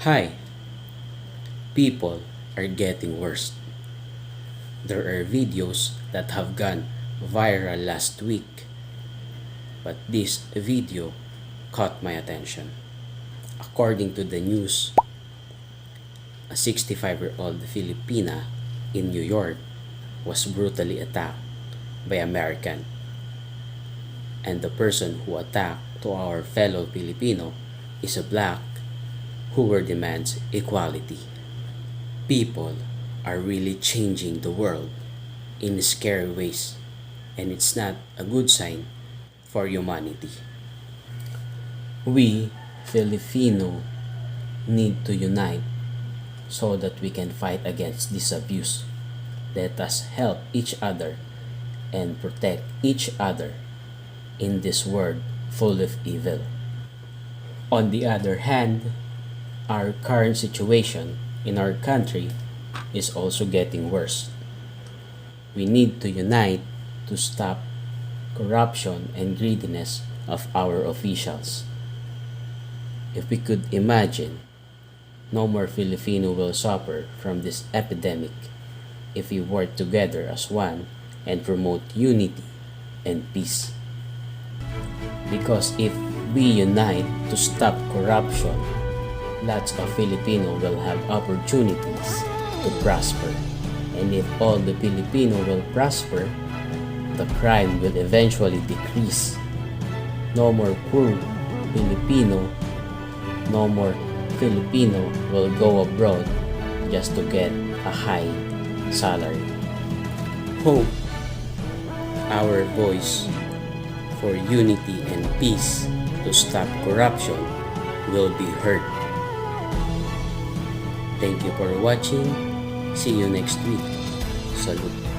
Hi, people are getting worse. There are videos that have gone viral last week, but this video caught my attention. According to the news, a 65-year-old Filipina in New York was brutally attacked by American, and the person who attacked to our fellow Filipino is a black who demands equality. People are really changing the world in scary ways, and it's not a good sign for humanity. We Filipino need to unite so that we can fight against this abuse. Let us help each other and protect each other in this world full of evil. On the other hand, our current situation in our country is also getting worse. We need to unite to stop corruption and greediness of our officials. If we could imagine, no more Filipino will suffer from this epidemic if we work together as one and promote unity and peace. Because if we unite to stop corruption, lots of Filipino will have opportunities to prosper. And if all the Filipino will prosper, the crime will eventually decrease. No more poor Filipino, no more Filipino will go abroad just to get a high salary. Hope our voice for unity and peace to stop corruption will be heard. Thank you for watching. See you next week. Salute.